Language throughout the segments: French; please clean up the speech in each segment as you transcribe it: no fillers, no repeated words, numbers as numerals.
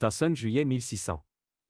Tünn juillet 1600.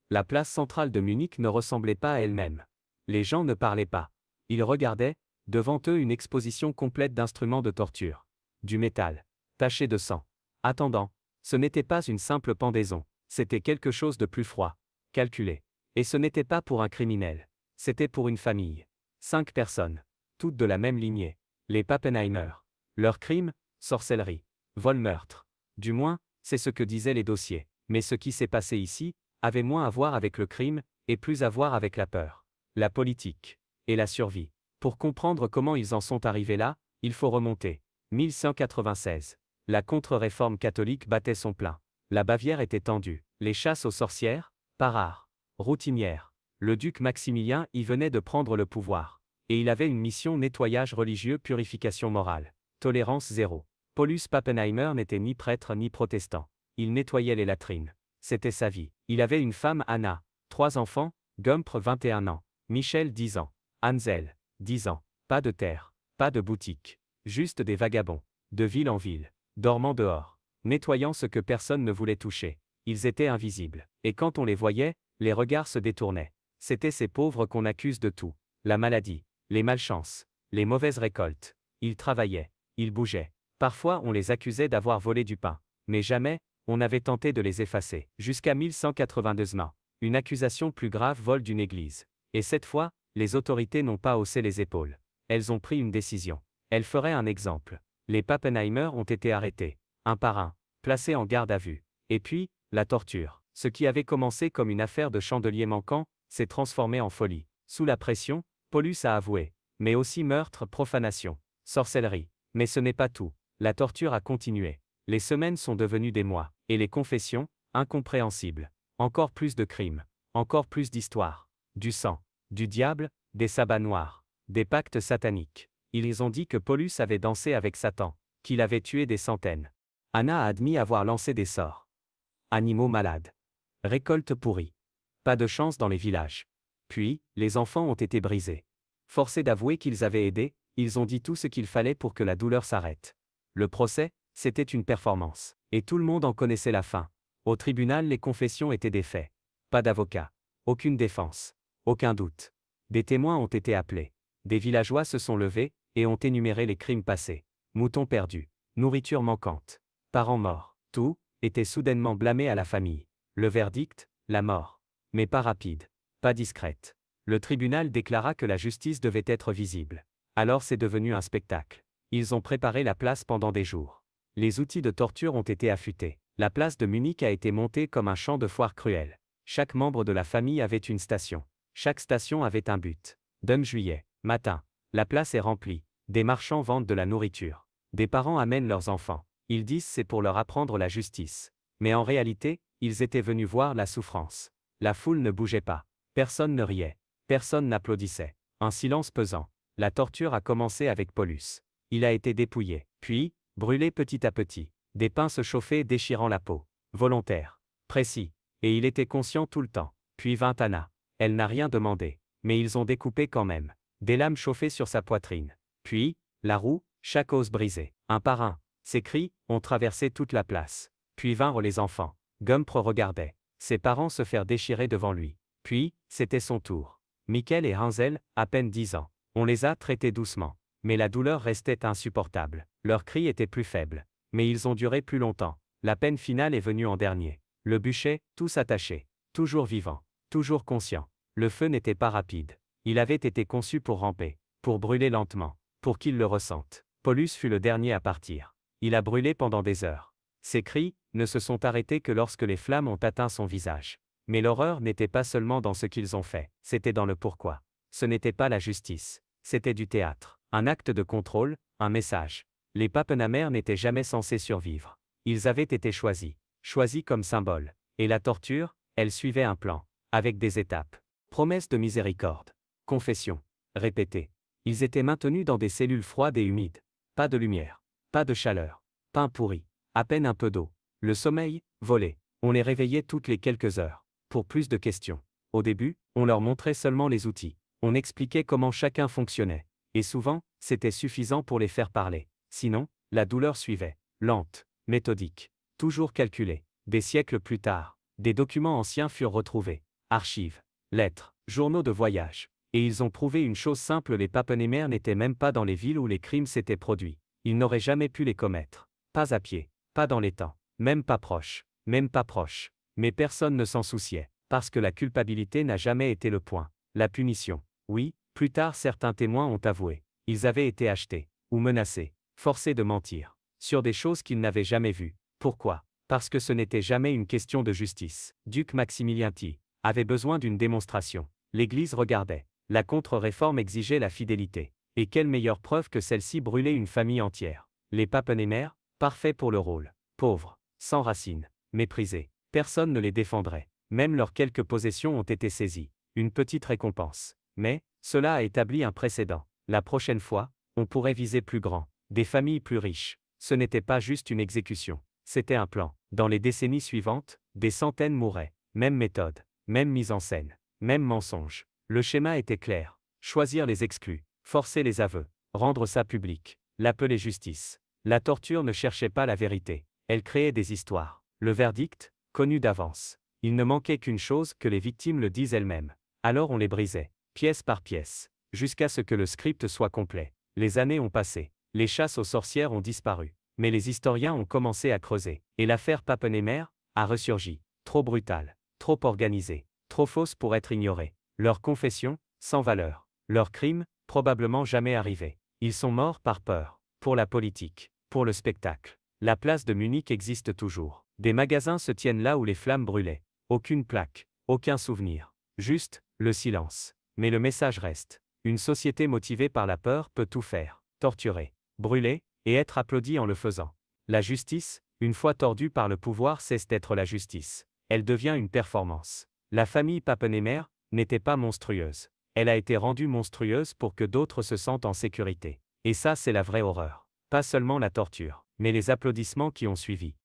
La place centrale de Munich ne ressemblait pas à elle-même. Les gens ne parlaient pas. Ils regardaient, devant eux une exposition complète d'instruments de torture. Du métal. Taché de sang. Attendant. Ce n'était pas une simple pendaison. C'était quelque chose de plus froid. Calculé. Et ce n'était pas pour un criminel. C'était pour une famille. 5 personnes. Toutes de la même lignée. Les Pappenheimer. Leur crime, sorcellerie. Vol-meurtre. Du moins, c'est ce que disaient les dossiers. Mais ce qui s'est passé ici, avait moins à voir avec le crime, et plus à voir avec la peur, la politique, et la survie. Pour comprendre comment ils en sont arrivés là, il faut remonter. 1196. La contre-réforme catholique battait son plein. La Bavière était tendue. Les chasses aux sorcières, pas rares, routinières. Le duc Maximilien y venait de prendre le pouvoir. Et il avait une mission nettoyage religieux, purification morale. Tolérance zéro. Paulus Pappenheimer n'était ni prêtre ni protestant. Il nettoyait les latrines. C'était sa vie. Il avait une femme Anna, 3 enfants, Gumpre 21 ans, Michel 10 ans, Hansel, 10 ans, pas de terre, pas de boutique, juste des vagabonds, de ville en ville, dormant dehors, nettoyant ce que personne ne voulait toucher. Ils étaient invisibles. Et quand on les voyait, les regards se détournaient. C'étaient ces pauvres qu'on accuse de tout. La maladie, les malchances, les mauvaises récoltes. Ils travaillaient, ils bougeaient. Parfois on les accusait d'avoir volé du pain. Mais jamais, on avait tenté de les effacer. Jusqu'à 1182. Une accusation plus grave vole d'une église. Et cette fois, les autorités n'ont pas haussé les épaules. Elles ont pris une décision. Elles feraient un exemple. Les Pappenheimer ont été arrêtés, un par un, placés en garde à vue. Et puis, la torture. Ce qui avait commencé comme une affaire de chandelier manquant, s'est transformé en folie. Sous la pression, Paulus a avoué. Mais aussi meurtre, profanation, sorcellerie. Mais ce n'est pas tout. La torture a continué. Les semaines sont devenues des mois. Et les confessions, incompréhensibles. Encore plus de crimes. Encore plus d'histoires. Du sang. Du diable, des sabbats noirs. Des pactes sataniques. Ils ont dit que Paulus avait dansé avec Satan. Qu'il avait tué des centaines. Anna a admis avoir lancé des sorts. Animaux malades. Récolte pourrie. Pas de chance dans les villages. Puis, les enfants ont été brisés. Forcés d'avouer qu'ils avaient aidé, ils ont dit tout ce qu'il fallait pour que la douleur s'arrête. Le procès, c'était une performance. Et tout le monde en connaissait la fin. Au tribunal, les confessions étaient des faits. Pas d'avocat. Aucune défense. Aucun doute. Des témoins ont été appelés. Des villageois se sont levés, et ont énuméré les crimes passés. Moutons perdus. Nourriture manquante. Parents morts. Tout, était soudainement blâmé à la famille. Le verdict, la mort. Mais pas rapide. Pas discrète. Le tribunal déclara que la justice devait être visible. Alors c'est devenu un spectacle. Ils ont préparé la place pendant des jours. Les outils de torture ont été affûtés. La place de Munich a été montée comme un champ de foire cruel. Chaque membre de la famille avait une station. Chaque station avait un but. Juillet, matin. La place est remplie. Des marchands vendent de la nourriture. Des parents amènent leurs enfants. Ils disent c'est pour leur apprendre la justice. Mais en réalité, ils étaient venus voir la souffrance. La foule ne bougeait pas. Personne ne riait. Personne n'applaudissait. Un silence pesant. La torture a commencé avec Paulus. Il a été dépouillé, puis, brûlé petit à petit. Des pinces chauffées déchirant la peau. Volontaire. Précis. Et il était conscient tout le temps. Puis vint Anna. Elle n'a rien demandé. Mais ils ont découpé quand même. Des lames chauffées sur sa poitrine. Puis, la roue, chaque os brisé. Un par un. Ses cris ont traversé toute la place. Puis vinrent les enfants. Gumpre regardait. Ses parents se faire déchirer devant lui. Puis, c'était son tour. Michael et Hansel, à peine 10 ans. On les a traités doucement. Mais la douleur restait insupportable. Leurs cris étaient plus faibles. Mais ils ont duré plus longtemps. La peine finale est venue en dernier. Le bûcher, tous attachés. Toujours vivant. Toujours conscient. Le feu n'était pas rapide. Il avait été conçu pour ramper. Pour brûler lentement. Pour qu'ils le ressentent. Paulus fut le dernier à partir. Il a brûlé pendant des heures. Ses cris ne se sont arrêtés que lorsque les flammes ont atteint son visage. Mais l'horreur n'était pas seulement dans ce qu'ils ont fait, c'était dans le pourquoi. Ce n'était pas la justice. C'était du théâtre. Un acte de contrôle, un message. Les Pappenheimer n'étaient jamais censés survivre. Ils avaient été choisis. Choisis comme symbole. Et la torture, elle suivait un plan. Avec des étapes. Promesse de miséricorde. Confession. Répétée. Ils étaient maintenus dans des cellules froides et humides. Pas de lumière. Pas de chaleur. Pain pourri. À peine un peu d'eau. Le sommeil, volé. On les réveillait toutes les quelques heures. Pour plus de questions. Au début, on leur montrait seulement les outils. On expliquait comment chacun fonctionnait. Et souvent, c'était suffisant pour les faire parler. Sinon, la douleur suivait. Lente, méthodique. Toujours calculée. Des siècles plus tard, Des documents anciens furent retrouvés. Archives, lettres, journaux de voyage. Et ils ont prouvé une chose simple, les Pappenheimer n'étaient même pas dans les villes où les crimes s'étaient produits. Ils n'auraient jamais pu les commettre. Pas à pied, pas dans les temps, même pas proche, même pas proche. Mais personne ne s'en souciait, parce que la culpabilité n'a jamais été le point. La punition. Oui, plus tard certains témoins ont avoué. Ils avaient été achetés, ou menacés, forcés de mentir, sur des choses qu'ils n'avaient jamais vues. Pourquoi? Parce que ce n'était jamais une question de justice. Duc Maximilien T. avait besoin d'une démonstration. L'Église regardait. La contre-réforme exigeait la fidélité. Et quelle meilleure preuve que celle-ci brûlait une famille entière. Les Pappenheimer, parfaits pour le rôle. Pauvres, sans racines, méprisés. Personne ne les défendrait. Même leurs quelques possessions ont été saisies. Une petite récompense. Mais, cela a établi un précédent. La prochaine fois, on pourrait viser plus grand. Des familles plus riches. Ce n'était pas juste une exécution. C'était un plan. Dans les décennies suivantes, des centaines mouraient. Même méthode, même mise en scène, même mensonge. Le schéma était clair. Choisir les exclus, forcer les aveux, rendre ça public, l'appeler justice. La torture ne cherchait pas la vérité. Elle créait des histoires. Le verdict, connu d'avance. Il ne manquait qu'une chose, que les victimes le disent elles-mêmes. Alors on les brisait, pièce par pièce, jusqu'à ce que le script soit complet. Les années ont passé. Les chasses aux sorcières ont disparu. Mais les historiens ont commencé à creuser. Et l'affaire Pappenheimer a ressurgi. Trop brutale, trop organisée, trop fausse pour être ignorée. Leurs confessions, sans valeur. Leurs crimes, probablement jamais arrivés. Ils sont morts par peur. Pour la politique. Pour le spectacle. La place de Munich existe toujours. Des magasins se tiennent là où les flammes brûlaient. Aucune plaque. Aucun souvenir. Juste, le silence. Mais le message reste. Une société motivée par la peur peut tout faire. Torturer. Brûler, et être applaudi en le faisant. La justice, une fois tordue par le pouvoir, cesse d'être la justice. Elle devient une performance. La famille Pappenheimer n'était pas monstrueuse. Elle a été rendue monstrueuse pour que d'autres se sentent en sécurité. Et ça, c'est la vraie horreur. Pas seulement la torture, mais les applaudissements qui ont suivi.